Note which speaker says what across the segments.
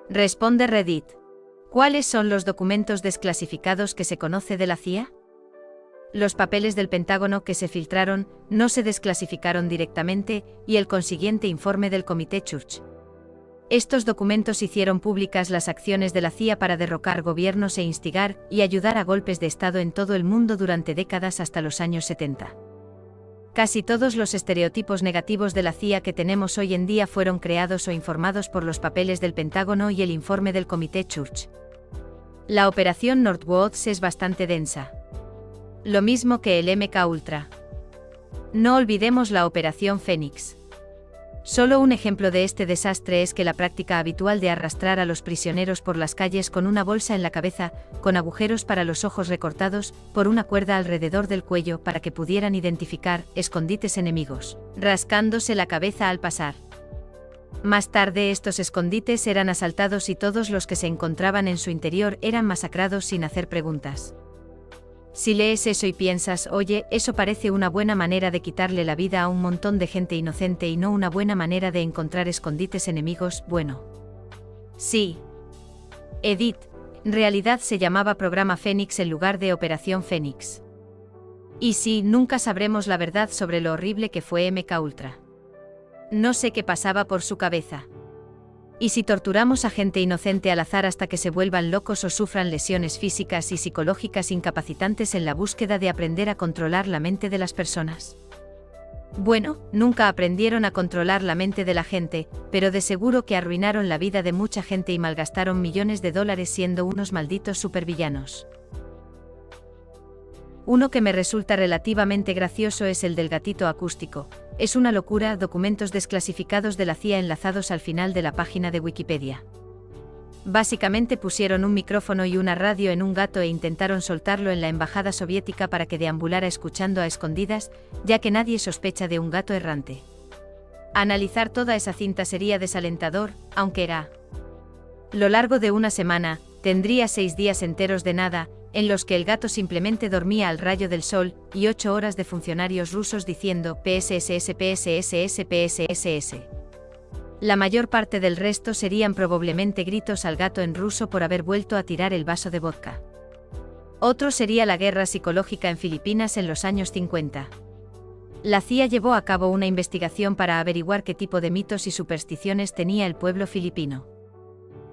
Speaker 1: Responde Reddit. ¿Cuáles son los documentos desclasificados que se conoce de la CIA? Los papeles del Pentágono que se filtraron no se desclasificaron directamente y el consiguiente informe del Comité Church. Estos documentos hicieron públicas las acciones de la CIA para derrocar gobiernos e instigar y ayudar a golpes de Estado en todo el mundo durante décadas hasta los años 70. Casi todos los estereotipos negativos de la CIA que tenemos hoy en día fueron creados o informados por los papeles del Pentágono y el informe del Comité Church. La operación Northwoods es bastante densa. Lo mismo que el MK Ultra. No olvidemos la operación Fénix. Solo un ejemplo de este desastre es que la práctica habitual de arrastrar a los prisioneros por las calles con una bolsa en la cabeza, con agujeros para los ojos recortados, por una cuerda alrededor del cuello para que pudieran identificar escondites enemigos, rascándose la cabeza al pasar. Más tarde estos escondites eran asaltados y todos los que se encontraban en su interior eran masacrados sin hacer preguntas. Si lees eso y piensas, oye, eso parece una buena manera de quitarle la vida a un montón de gente inocente y no una buena manera de encontrar escondites enemigos, bueno. Sí. Edit. En realidad se llamaba Programa Fénix en lugar de Operación Fénix. Y sí, nunca sabremos la verdad sobre lo horrible que fue MK Ultra. No sé qué pasaba por su cabeza. ¿Y si torturamos a gente inocente al azar hasta que se vuelvan locos o sufran lesiones físicas y psicológicas incapacitantes en la búsqueda de aprender a controlar la mente de las personas? Bueno, nunca aprendieron a controlar la mente de la gente, pero de seguro que arruinaron la vida de mucha gente y malgastaron millones de dólares siendo unos malditos supervillanos. Uno que me resulta relativamente gracioso es el del gatito acústico. Es una locura, documentos desclasificados de la CIA enlazados al final de la página de Wikipedia. Básicamente pusieron un micrófono y una radio en un gato e intentaron soltarlo en la embajada soviética para que deambulara escuchando a escondidas, ya que nadie sospecha de un gato errante. Analizar toda esa cinta sería desalentador, aunque era lo largo de una semana, tendría 6 días enteros de nada, en los que el gato simplemente dormía al rayo del sol, y 8 horas de funcionarios rusos diciendo PSSS PSSS PSSS. La mayor parte del resto serían probablemente gritos al gato en ruso por haber vuelto a tirar el vaso de vodka. Otro sería la guerra psicológica en Filipinas en los años 50. La CIA llevó a cabo una investigación para averiguar qué tipo de mitos y supersticiones tenía el pueblo filipino.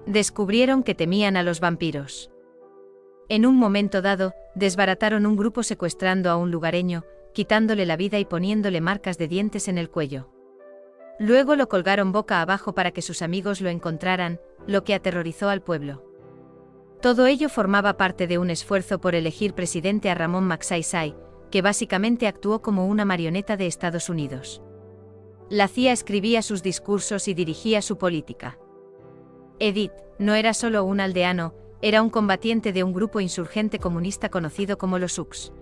Speaker 1: Descubrieron que temían a los vampiros. En un momento dado, desbarataron un grupo secuestrando a un lugareño, quitándole la vida y poniéndole marcas de dientes en el cuello. Luego lo colgaron boca abajo para que sus amigos lo encontraran, lo que aterrorizó al pueblo. Todo ello formaba parte de un esfuerzo por elegir presidente a Ramón Magsaysay, que básicamente actuó como una marioneta de Estados Unidos. La CIA escribía sus discursos y dirigía su política. Edith no era solo un aldeano, era un combatiente de un grupo insurgente comunista conocido como los Sioux.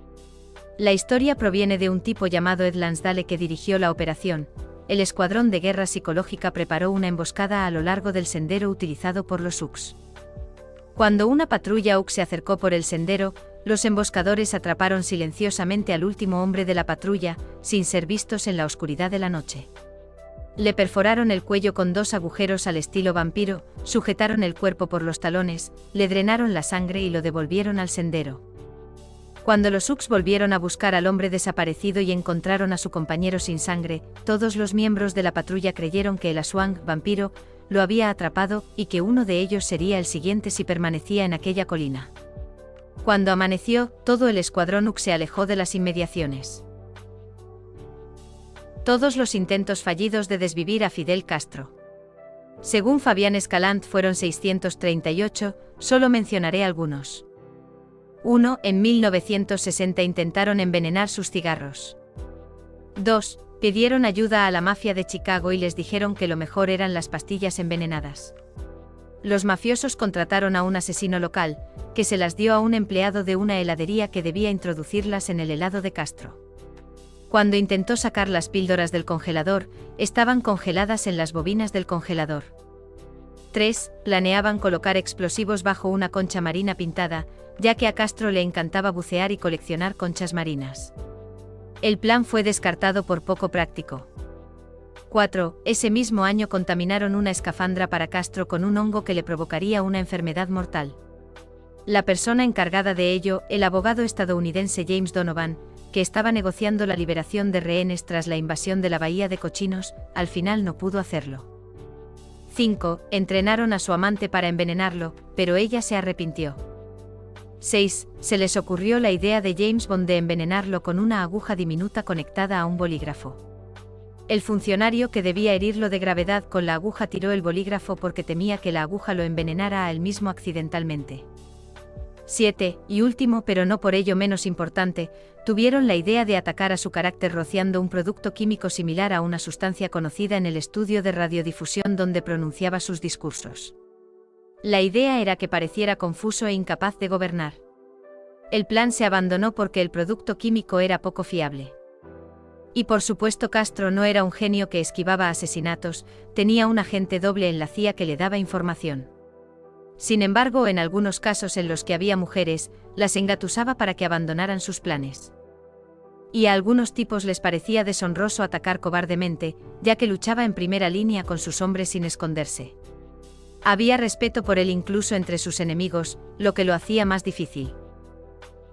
Speaker 1: La historia proviene de un tipo llamado Ed Lansdale que dirigió la operación. El escuadrón de guerra psicológica preparó una emboscada a lo largo del sendero utilizado por los Sioux. Cuando una patrulla UX se acercó por el sendero, los emboscadores atraparon silenciosamente al último hombre de la patrulla, sin ser vistos en la oscuridad de la noche. Le perforaron el cuello con 2 agujeros al estilo vampiro, sujetaron el cuerpo por los talones, le drenaron la sangre y lo devolvieron al sendero. Cuando los Sioux volvieron a buscar al hombre desaparecido y encontraron a su compañero sin sangre, todos los miembros de la patrulla creyeron que el Aswang vampiro lo había atrapado y que uno de ellos sería el siguiente si permanecía en aquella colina. Cuando amaneció, todo el escuadrón UX se alejó de las inmediaciones. Todos los intentos fallidos de desvivir a Fidel Castro. Según Fabián Escalant fueron 638, solo mencionaré algunos. 1. En 1960 intentaron envenenar sus cigarros. 2. Pidieron ayuda a la mafia de Chicago y les dijeron que lo mejor eran las pastillas envenenadas. Los mafiosos contrataron a un asesino local, que se las dio a un empleado de una heladería que debía introducirlas en el helado de Castro. Cuando intentó sacar las píldoras del congelador, estaban congeladas en las bobinas del congelador. 3. Planeaban colocar explosivos bajo una concha marina pintada, ya que a Castro le encantaba bucear y coleccionar conchas marinas. El plan fue descartado por poco práctico. 4. Ese mismo año contaminaron una escafandra para Castro con un hongo que le provocaría una enfermedad mortal. La persona encargada de ello, el abogado estadounidense James Donovan, que estaba negociando la liberación de rehenes tras la invasión de la Bahía de Cochinos, al final no pudo hacerlo. 5. Entrenaron a su amante para envenenarlo, pero ella se arrepintió. 6. Se les ocurrió la idea de James Bond de envenenarlo con una aguja diminuta conectada a un bolígrafo. El funcionario que debía herirlo de gravedad con la aguja tiró el bolígrafo porque temía que la aguja lo envenenara a él mismo accidentalmente. 7. Y último, pero no por ello menos importante, tuvieron la idea de atacar a su carácter rociando un producto químico similar a una sustancia conocida en el estudio de radiodifusión donde pronunciaba sus discursos. La idea era que pareciera confuso e incapaz de gobernar. El plan se abandonó porque el producto químico era poco fiable. Y por supuesto Castro no era un genio que esquivaba asesinatos, tenía un agente doble en la CIA que le daba información. Sin embargo, en algunos casos en los que había mujeres, las engatusaba para que abandonaran sus planes. Y a algunos tipos les parecía deshonroso atacar cobardemente, ya que luchaba en primera línea con sus hombres sin esconderse. Había respeto por él incluso entre sus enemigos, lo que lo hacía más difícil.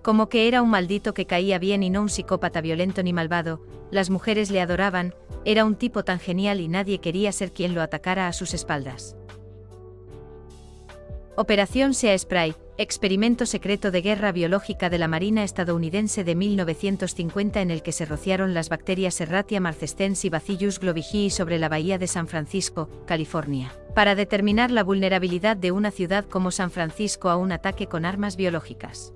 Speaker 1: Como que era un maldito que caía bien y no un psicópata violento ni malvado, las mujeres le adoraban, era un tipo tan genial y nadie quería ser quien lo atacara a sus espaldas. Operación Sea Spray, experimento secreto de guerra biológica de la Marina estadounidense de 1950 en el que se rociaron las bacterias Serratia marcescens y Bacillus globigii sobre la bahía de San Francisco, California, para determinar la vulnerabilidad de una ciudad como San Francisco a un ataque con armas biológicas.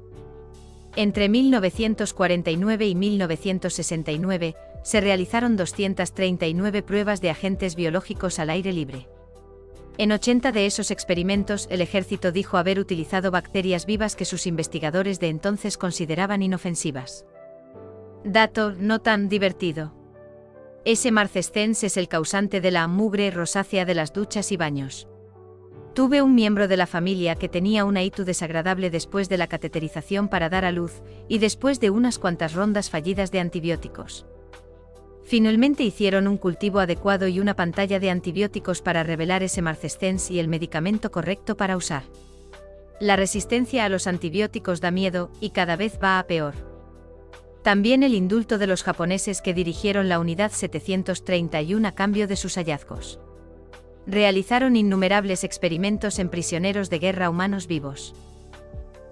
Speaker 1: Entre 1949 y 1969, se realizaron 239 pruebas de agentes biológicos al aire libre. En 80 de esos experimentos, el ejército dijo haber utilizado bacterias vivas que sus investigadores de entonces consideraban inofensivas. Dato no tan divertido. S. marcescens es el causante de la mugre rosácea de las duchas y baños. Tuve un miembro de la familia que tenía una ictus desagradable después de la cateterización para dar a luz, y después de unas cuantas rondas fallidas de antibióticos. Finalmente hicieron un cultivo adecuado y una pantalla de antibióticos para revelar ese marcescens y el medicamento correcto para usar. La resistencia a los antibióticos da miedo, y cada vez va a peor. También el indulto de los japoneses que dirigieron la Unidad 731 a cambio de sus hallazgos. Realizaron innumerables experimentos en prisioneros de guerra humanos vivos.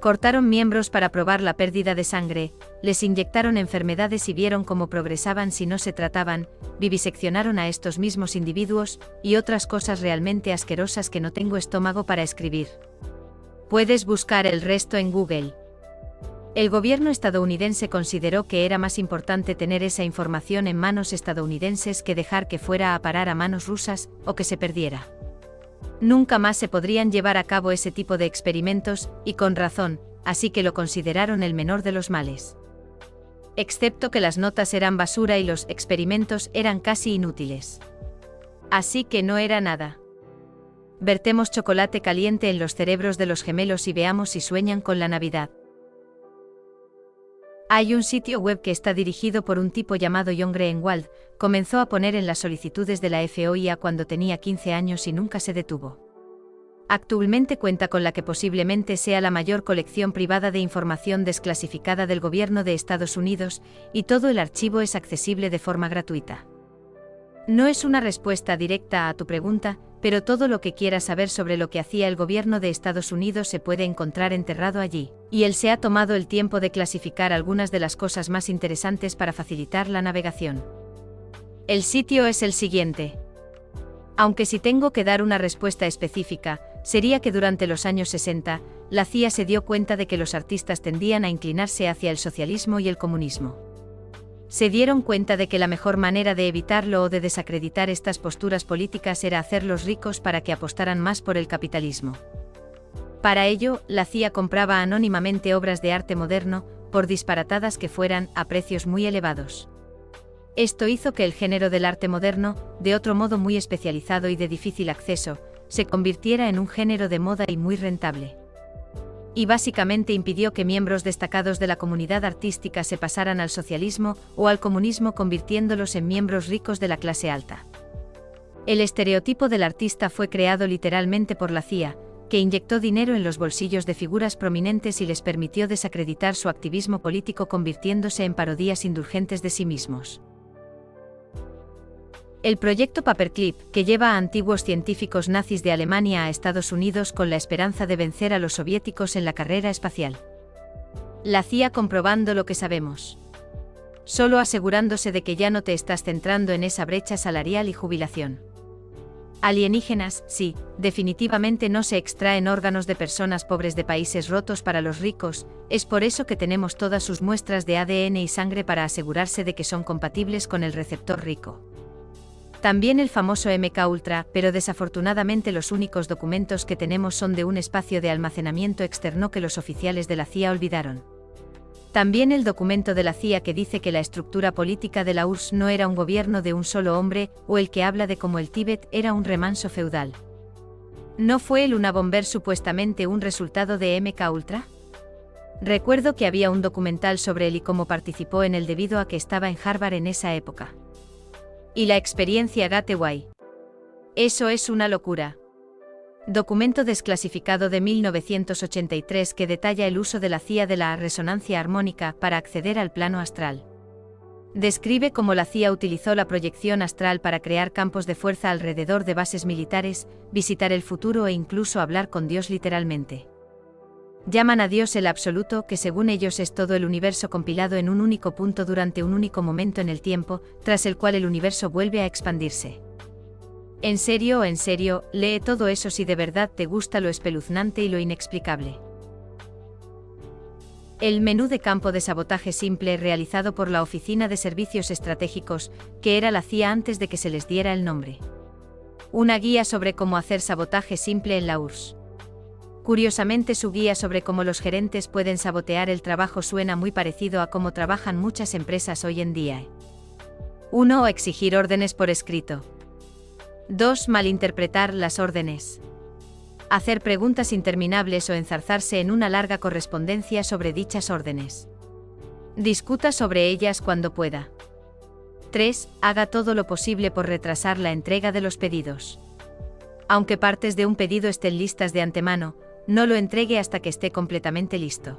Speaker 1: Cortaron miembros para probar la pérdida de sangre, les inyectaron enfermedades y vieron cómo progresaban si no se trataban, viviseccionaron a estos mismos individuos, y otras cosas realmente asquerosas que no tengo estómago para escribir. Puedes buscar el resto en Google. El gobierno estadounidense consideró que era más importante tener esa información en manos estadounidenses que dejar que fuera a parar a manos rusas, o que se perdiera. Nunca más se podrían llevar a cabo ese tipo de experimentos, y con razón, así que lo consideraron el menor de los males. Excepto que las notas eran basura y los experimentos eran casi inútiles. Así que no era nada. Vertemos chocolate caliente en los cerebros de los gemelos y veamos si sueñan con la Navidad. Hay un sitio web que está dirigido por un tipo llamado John Greenwald, comenzó a poner en las solicitudes de la FOIA cuando tenía 15 años y nunca se detuvo. Actualmente cuenta con la que posiblemente sea la mayor colección privada de información desclasificada del gobierno de Estados Unidos, y todo el archivo es accesible de forma gratuita. No es una respuesta directa a tu pregunta, pero todo lo que quieras saber sobre lo que hacía el gobierno de Estados Unidos se puede encontrar enterrado allí, y él se ha tomado el tiempo de clasificar algunas de las cosas más interesantes para facilitar la navegación. El sitio es el siguiente. Aunque si tengo que dar una respuesta específica, sería que durante los años 60, la CIA se dio cuenta de que los artistas tendían a inclinarse hacia el socialismo y el comunismo. Se dieron cuenta de que la mejor manera de evitarlo o de desacreditar estas posturas políticas era hacerlos ricos para que apostaran más por el capitalismo. Para ello, la CIA compraba anónimamente obras de arte moderno, por disparatadas que fueran, a precios muy elevados. Esto hizo que el género del arte moderno, de otro modo muy especializado y de difícil acceso, se convirtiera en un género de moda y muy rentable. Y básicamente impidió que miembros destacados de la comunidad artística se pasaran al socialismo o al comunismo, convirtiéndolos en miembros ricos de la clase alta. El estereotipo del artista fue creado literalmente por la CIA, que inyectó dinero en los bolsillos de figuras prominentes y les permitió desacreditar su activismo político convirtiéndose en parodías indulgentes de sí mismos. El proyecto Paperclip, que lleva a antiguos científicos nazis de Alemania a Estados Unidos con la esperanza de vencer a los soviéticos en la carrera espacial. La CIA comprobando lo que sabemos. Solo asegurándose de que ya no te estás centrando en esa brecha salarial y jubilación. Alienígenas, sí, definitivamente no se extraen órganos de personas pobres de países rotos para los ricos, es por eso que tenemos todas sus muestras de ADN y sangre para asegurarse de que son compatibles con el receptor rico. También el famoso MK-Ultra, pero desafortunadamente los únicos documentos que tenemos son de un espacio de almacenamiento externo que los oficiales de la CIA olvidaron. También el documento de la CIA que dice que la estructura política de la URSS no era un gobierno de un solo hombre, o el que habla de cómo el Tíbet era un remanso feudal. ¿No fue el Unabomber supuestamente un resultado de MK-Ultra? Recuerdo que había un documental sobre él y cómo participó en él debido a que estaba en Harvard en esa época. Y la experiencia Gateway. Eso es una locura. Documento desclasificado de 1983 que detalla el uso de la CIA de la resonancia armónica para acceder al plano astral. Describe cómo la CIA utilizó la proyección astral para crear campos de fuerza alrededor de bases militares, visitar el futuro e incluso hablar con Dios literalmente. Llaman a Dios el absoluto, que según ellos es todo el universo compilado en un único punto durante un único momento en el tiempo, tras el cual el universo vuelve a expandirse. En serio, lee todo eso si de verdad te gusta lo espeluznante y lo inexplicable. El menú de campo de sabotaje simple realizado por la Oficina de Servicios Estratégicos, que era la CIA antes de que se les diera el nombre. Una guía sobre cómo hacer sabotaje simple en la URSS. Curiosamente, su guía sobre cómo los gerentes pueden sabotear el trabajo suena muy parecido a cómo trabajan muchas empresas hoy en día. 1. Exigir órdenes por escrito. 2. Malinterpretar las órdenes. Hacer preguntas interminables o enzarzarse en una larga correspondencia sobre dichas órdenes. Discuta sobre ellas cuando pueda. 3. Haga todo lo posible por retrasar la entrega de los pedidos. Aunque partes de un pedido estén listas de antemano, no lo entregue hasta que esté completamente listo.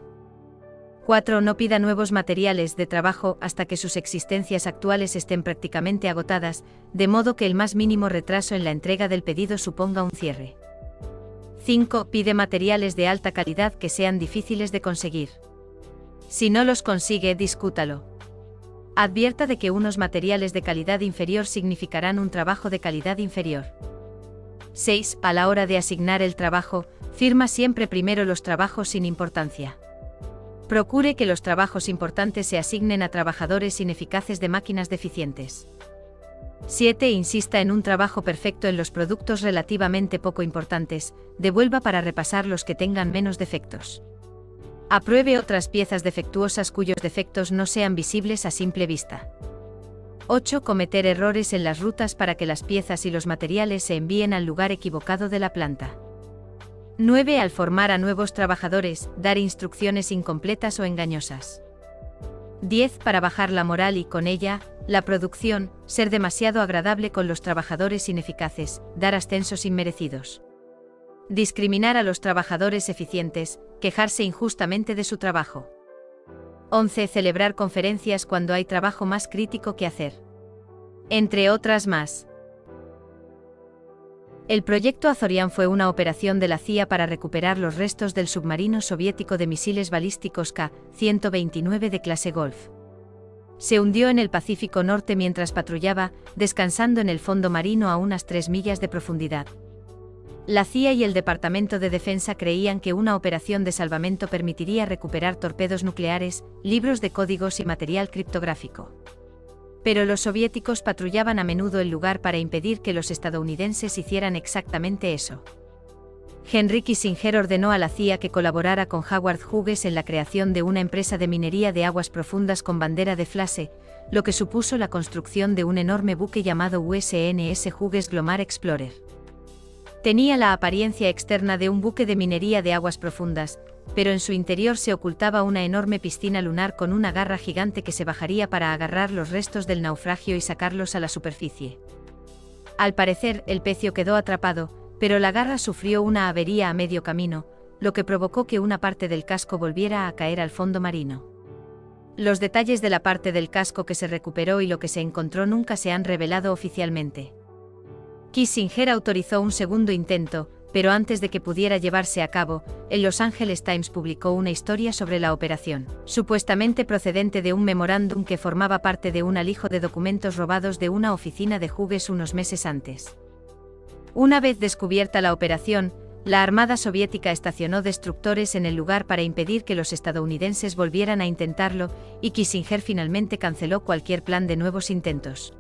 Speaker 1: 4. No pida nuevos materiales de trabajo hasta que sus existencias actuales estén prácticamente agotadas, de modo que el más mínimo retraso en la entrega del pedido suponga un cierre. 5. Pide materiales de alta calidad que sean difíciles de conseguir. Si no los consigue, discútalo. Advierta de que unos materiales de calidad inferior significarán un trabajo de calidad inferior. 6. A la hora de asignar el trabajo, firma siempre primero los trabajos sin importancia. Procure que los trabajos importantes se asignen a trabajadores ineficaces de máquinas deficientes. 7. Insista en un trabajo perfecto en los productos relativamente poco importantes, devuelva para repasar los que tengan menos defectos. Apruebe otras piezas defectuosas cuyos defectos no sean visibles a simple vista. 8. Cometer errores en las rutas para que las piezas y los materiales se envíen al lugar equivocado de la planta. 9. Al formar a nuevos trabajadores, dar instrucciones incompletas o engañosas. 10. Para bajar la moral y, con ella, la producción, ser demasiado agradable con los trabajadores ineficaces, dar ascensos inmerecidos. Discriminar a los trabajadores eficientes, quejarse injustamente de su trabajo. 11. Celebrar conferencias cuando hay trabajo más crítico que hacer. Entre otras más. El proyecto Azorian fue una operación de la CIA para recuperar los restos del submarino soviético de misiles balísticos K-129 de clase Golf. Se hundió en el Pacífico Norte mientras patrullaba, descansando en el fondo marino a unas 3 millas de profundidad. La CIA y el Departamento de Defensa creían que una operación de salvamento permitiría recuperar torpedos nucleares, libros de códigos y material criptográfico. Pero los soviéticos patrullaban a menudo el lugar para impedir que los estadounidenses hicieran exactamente eso. Henry Kissinger ordenó a la CIA que colaborara con Howard Hughes en la creación de una empresa de minería de aguas profundas con bandera de Flase, lo que supuso la construcción de un enorme buque llamado USNS Hughes Glomar Explorer. Tenía la apariencia externa de un buque de minería de aguas profundas, pero en su interior se ocultaba una enorme piscina lunar con una garra gigante que se bajaría para agarrar los restos del naufragio y sacarlos a la superficie. Al parecer, el pecio quedó atrapado, pero la garra sufrió una avería a medio camino, lo que provocó que una parte del casco volviera a caer al fondo marino. Los detalles de la parte del casco que se recuperó y lo que se encontró nunca se han revelado oficialmente. Kissinger autorizó un segundo intento, pero antes de que pudiera llevarse a cabo, el Los Angeles Times publicó una historia sobre la operación, supuestamente procedente de un memorándum que formaba parte de un alijo de documentos robados de una oficina de Hughes unos meses antes. Una vez descubierta la operación, la Armada Soviética estacionó destructores en el lugar para impedir que los estadounidenses volvieran a intentarlo, y Kissinger finalmente canceló cualquier plan de nuevos intentos.